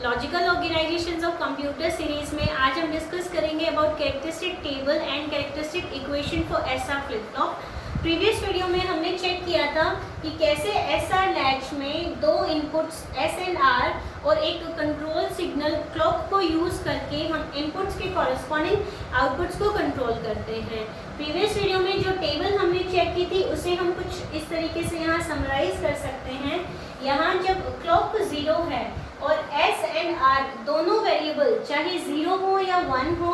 Logical organisations of computer series में आज हम डिस्कस करेंगे about characteristic table and characteristic equation for SR flip flop. Previous video में हमने चेक किया था कि कैसे एसआर लैच में दो इनपुट्स एस एंड आर और एक कंट्रोल सिग्नल क्लॉक को यूज़ करके हम इनपुट्स के कॉरेस्पॉन्डिंग आउटपुट्स को कंट्रोल करते हैं। प्रीवियस वीडियो में जो टेबल हमने चेक की थी उसे हम कुछ इस तरीके से यहाँ समराइज कर सकते हैं। यहाँ जब क्लॉक 0 है और एस एंड आर दोनों वेरिएबल चाहे 0 हो या 1 हो,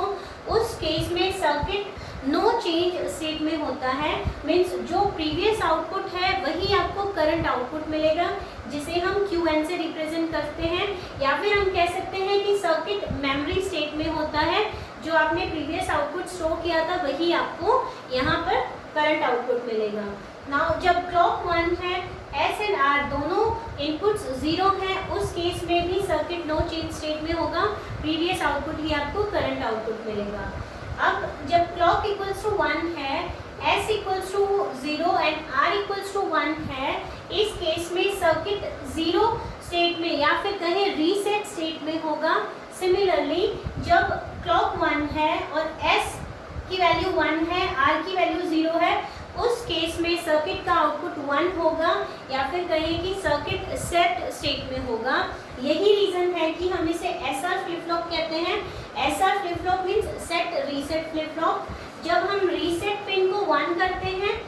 उस केस में सर्किट नो चेंज स्टेट में होता है। मीन्स जो प्रीवियस आउटपुट है वही आपको करंट आउटपुट मिलेगा, जिसे हम QN से रिप्रेजेंट करते हैं, या फिर हम कह सकते हैं कि सर्किट मेमोरी स्टेट में होता है। जो आपने प्रीवियस आउटपुट स्टोर किया था वही आपको यहाँ पर करंट आउटपुट मिलेगा। नाउ जब क्लॉक 1 है, एस एंड आर दोनों इनपुट्स 0 हैं, उस केस में भी सर्किट नो चेंज स्टेट में होगा, प्रीवियस आउटपुट ही आपको करंट आउटपुट मिलेगा। अब जब क्लॉक इक्वल्स टू 1 है, S equals to 0 and R equals to 1 है, इस केस में सर्किट 0 स्टेट में या फिर कहें रीसेट स्टेट में होगा। सिमिलरली जब क्लॉक 1 है और एस की वैल्यू 1 है, आर की वैल्यू 0 है, उस केस में सर्किट का आउटपुट 1 होगा, या फिर कहें कि सर्किट सेट स्टेट में होगा। यही रीजन है कि हम इसे एसआर फ्लिप फ्लॉप कहते हैं। SR flip flop means set reset flip flop. जब हम रीसेट पिन को 1 करते हैं,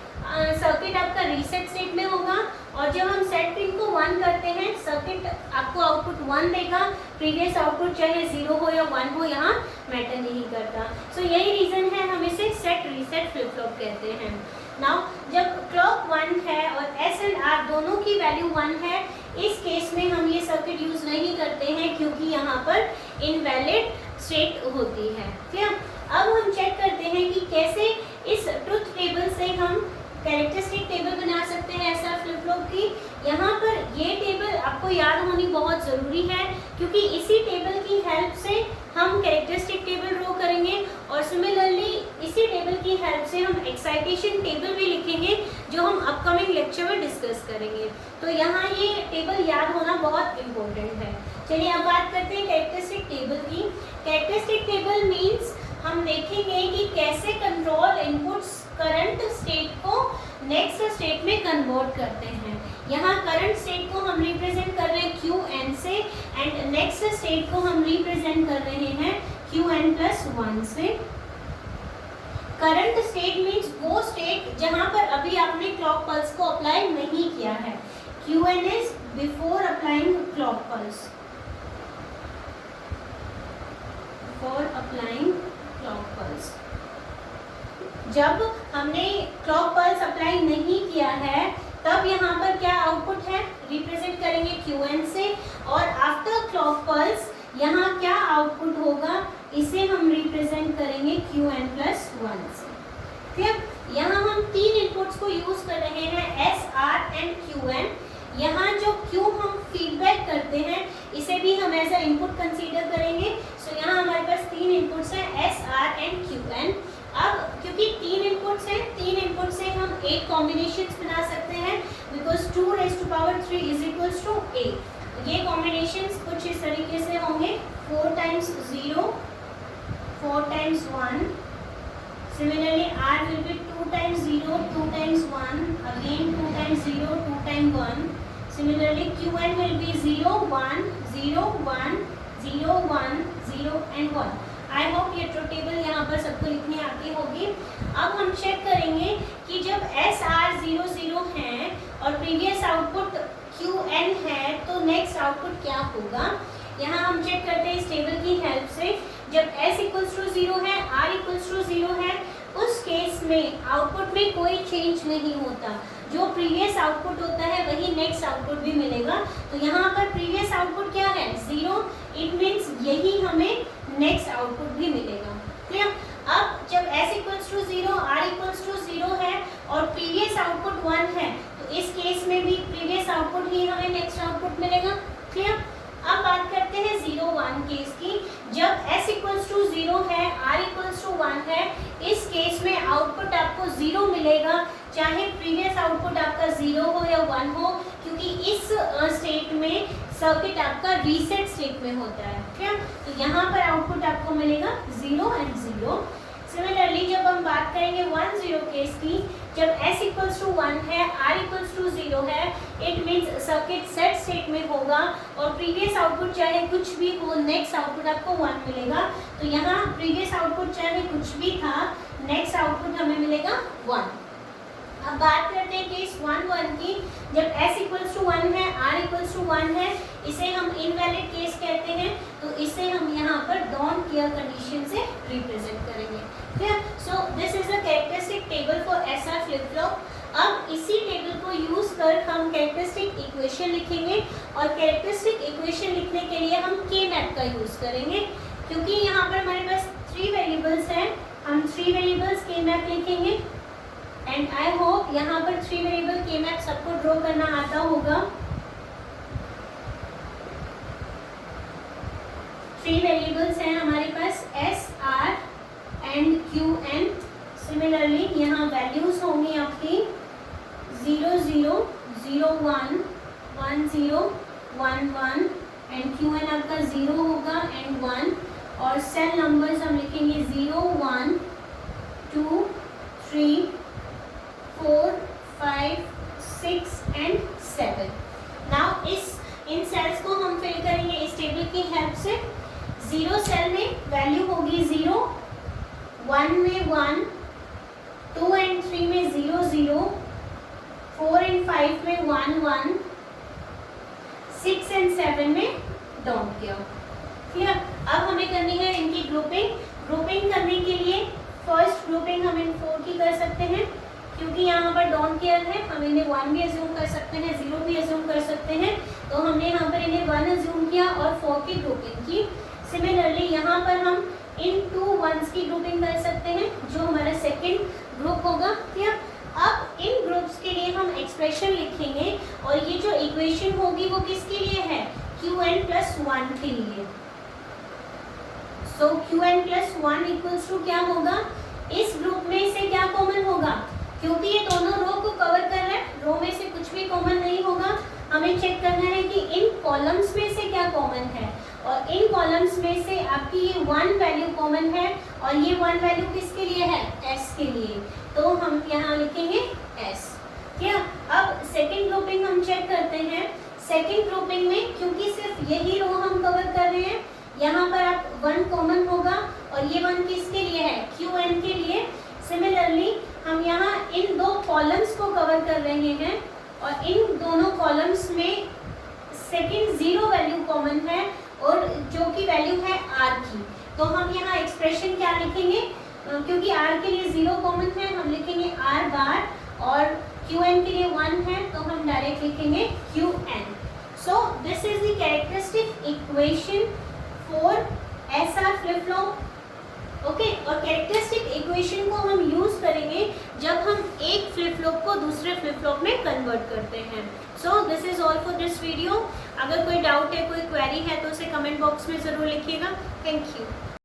सर्किट आपका रीसेट स्टेट में होगा, और जब हम सेट पिन को 1 करते हैं, सर्किट आपको आउटपुट 1 देगा। प्रीवियस आउटपुट चाहे 0 हो या 1 हो, यहाँ मैटर नहीं करता। सो यही रीजन है हम इसे सेट रीसेट फ्लिप फ्लॉप कहते हैं। नाउ जब क्लॉक 1 है और एस एंड आर दोनों की वैल्यू 1 है, इस केस में हम ये सर्किट यूज नहीं करते हैं क्योंकि यहाँ पर इनवैलिड स्टेट होती है। ठीक है, अब हम चेक करते हैं कि कैसे इस ट्रुथ टेबल से हम कैरेक्टरिस्टिक टेबल बना सकते हैं एसआर फ्लिप फ्लॉप की। यहाँ पर ये टेबल आपको याद होनी बहुत ज़रूरी है, क्योंकि इसी टेबल की हेल्प से हम कैरेक्टरिस्टिक टेबल ड्रॉ करेंगे, और सिमिलरली इसी टेबल की हेल्प से हम एक्साइटेशन टेबल भी लिखेंगे, जो हम अपकमिंग लेक्चर में डिस्कस करेंगे। तो यहाँ ये टेबल याद होना बहुत इम्पोर्टेंट है। चलिए अब बात करते हैं कैरेक्टरिस्टिक टेबल की। कैरेक्टरिस्टिक टेबल मीन्स हम देखेंगे कि कैसे कंट्रोल इनपुट्स करंट स्टेट को नेक्स्ट स्टेट में कन्वर्ट करते हैं। यहाँ करंट स्टेट को हम रिप्रेजेंट कर रहे हैं QN से, एंड नेक्स्ट स्टेट को हम रिप्रेजेंट कर रहे हैं QN+1 से। करंट स्टेट मीन्स वो स्टेट जहाँ पर अभी आपने क्लॉक पल्स को अप्लाई नहीं किया है। QN is before applying clock pulse, before applying clock pulse. जब हमने क्लॉक पल्स अप्लाई नहीं किया है, तब यहाँ पर क्या आउटपुट है, रिप्रेजेंट करेंगे QN से, और आफ्टर क्लॉक पल्स यहाँ क्या आउटपुट होगा, इसे हम रिप्रेजेंट करेंगे QN+1 से। ठीक है, यहाँ हम 3 इनपुट्स को यूज कर रहे हैं, S, R एंड QN। यहाँ जो Q हम फीडबैक करते हैं, इसे भी हम एज अ इनपुट कंसीडर करेंगे। सो यहाँ हमारे पास 3 इनपुट्स हैं, S, R एंड QN। अब क्योंकि 3 इनपुट्स हैं, 3 इनपुट से हम 8 कॉम्बिनेशंस बना सकते हैं, बिकॉज 2⁻³ इज इक्वल्स टू 8। ये कॉम्बिनेशंस कुछ इस तरीके से होंगे, 4 times 0, 4 times 1। Similarly R will be 2 times 0, 2 times 1, again 2 times 0, 2 times 1. Similarly QN will be 0, 1, 0, 1, 0, 1, 0 and 1. I hope ये ट्रुथ टेबल यहाँ पर सबको लिखनी आती होगी। अब हम चेक करेंगे कि जब एस आर 0 0 है और प्रीवियस आउटपुट QN है, तो नेक्स्ट आउटपुट क्या होगा। यहाँ हम चेक करते हैं इस टेबल की हेल्प से। जब S इक्वल्स टू 0 है, R इक्वल्स टू 0 है, उस केस में आउटपुट में कोई चेंज नहीं होता। जो प्रीवियस आउटपुट होता है वही नेक्स्ट आउटपुट भी मिलेगा। तो यहाँ पर प्रीवियस आउटपुट क्या है, 0। इट मीन्स यही हमें नेक्स्ट आउटपुट भी मिलेगा। क्लियर। अब जब S equals to 0, R equals to 0 है और प्रीवियस आउटपुट 1 है, तो इस केस में भी प्रीवियस आउटपुट ही हमें नेक्स्ट आउटपुट मिलेगा। क्लियर। अब बात करते हैं 0 1 केस की। जब S इक्वल्स टू 0 है, R इक्वल्स टू 1 है, इस केस में आउटपुट आपको 0 मिलेगा, चाहे प्रीवियस आउटपुट आपका 0 हो या 1 हो, क्योंकि इस स्टेट में सर्किट आपका रीसेट स्टेट में होता है, ठीक है। तो यहाँ पर आउटपुट आपको मिलेगा 0 एंड 0। सिमिलरली जब हम बात करेंगे 1 0 केस की, जब s इक्वल्स टू 1 है, r इक्वल्स टू 0 है, it means circuit set state में होगा और प्रीवियस आउटपुट चाहे कुछ भी हो, नेक्स्ट आउटपुट आपको 1 मिलेगा। तो यहाँ प्रीवियस आउटपुट चाहे कुछ भी था, नेक्स्ट आउटपुट हमें मिलेगा 1। अब बात करते हैं केस 1 1 की, जब s इक्वल्स टू 1 है, r इक्वल्स टू 1 है, इसे हम इनवैलिड केस कहते हैं। तो इसे हम यहाँ पर डोंट केयर कंडीशन से रिप्रेजेंट करेंगे, ठीक है। So this is the characteristic table for SR flip flop. अब इसी टेबल को यूज कर हम कैरेक्टरिस्टिक इक्वेशन लिखेंगे और कैरेक्टरिस्टिक इक्वेशन लिखने के लिए हम के मैप का यूज करेंगे, क्योंकि यहाँ पर हमारे पास 3 वेरिएबल्स हैं। हम 3 वेरिएबल्स के मैप लिखेंगे एंड आई होप यहाँ पर 3 वेरिएबल के मैप सबको ड्रॉ करना आता होगा। 3 वेरिएबल्स हैं हमारे पास S, R and Q N। Similarly यहाँ वैल्यूज होंगी आपकी 0 0 0 1 1 0 1 1 एंड Q N आपका 0 होगा एंड 1, और सेल नंबर्स हम लिखेंगे 0 1 2 3 4 5 6 एंड 7। नाउ इन सेल्स को हम फिल करेंगे इस टेबल की हेल्प से। 0 सेल में वैल्यू होगी 0, 1 में 1, 2 एंड 3 में 0 0, 4 एंड 5 में 1 1, 6 एंड 7 में डोंट केयर, ठीक है। अब हमें करनी है इनकी ग्रुपिंग करने के लिए फर्स्ट ग्रुपिंग हम इन 4 की कर सकते हैं, क्योंकि यहाँ पर डोंट केयर है, हम इन्हें 1 भी अज्यूम कर सकते हैं, 0 भी अज्यूम कर सकते हैं। तो हमने यहाँ पर इन्हें 1 अज्यूम किया और 4 की ग्रुपिंग की। सिमिलरली यहाँ पर हम इन 2 1s की ग्रुपिंग कर सकते हैं, जो हमारा सेकंड ग्रुप होगा, ठीक है। अब इन ग्रुप्स के लिए हम एक्सप्रेशन लिखेंगे और ये जो इक्वेशन होगी वो किसके लिए है, Qn प्लस 1 के लिए। सो Qn प्लस 1 इक्वल्स टू क्या होगा, इस ग्रुप में से क्या कॉमन होगा, क्योंकि ये दोनों रो को कवर कर रहा है, रो में से कुछ भी कॉमन नहीं होगा। हमें चेक करना है कि इन कॉलम्स में से क्या कॉमन है, और इन कॉलम्स में से आपकी ये 1 वैल्यू कॉमन है और ये 1 वैल्यू किसके लिए है, S के लिए। तो हम यहाँ लिखेंगे S, ठीक है। अब सेकेंड ग्रुपिंग हम चेक करते हैं। सेकेंड ग्रुपिंग में क्योंकि सिर्फ यही रो हम कवर कर रहे हैं, यहाँ पर आप 1 कॉमन होगा और ये 1 किसके लिए है, Qn के लिए। सिमिलरली हम यहाँ इन 2 कॉलम्स को कवर कर रहे हैं और इन दोनों कॉलम्स में सेकंड 0 वैल्यू कॉमन है और जो कि वैल्यू है R की। तो हम यहाँ एक्सप्रेशन क्या लिखेंगे, क्योंकि R के लिए 0 कॉमन है, हम लिखेंगे R बार, और Qn के लिए 1 है तो हम डायरेक्ट लिखेंगे Qn। So this is the characteristic equation for SR flip flop, okay. और कैरेक्टरिस्टिक इक्वेशन को हम यूज करेंगे जब हम एक फ्लिप फ्लॉप को दूसरे फ्लिप फ्लॉप में कन्वर्ट करते हैं। So this is all for this video. अगर कोई डाउट है, कोई क्वेरी है तो उसे कमेंट बॉक्स में ज़रूर लिखिएगा। Thank you.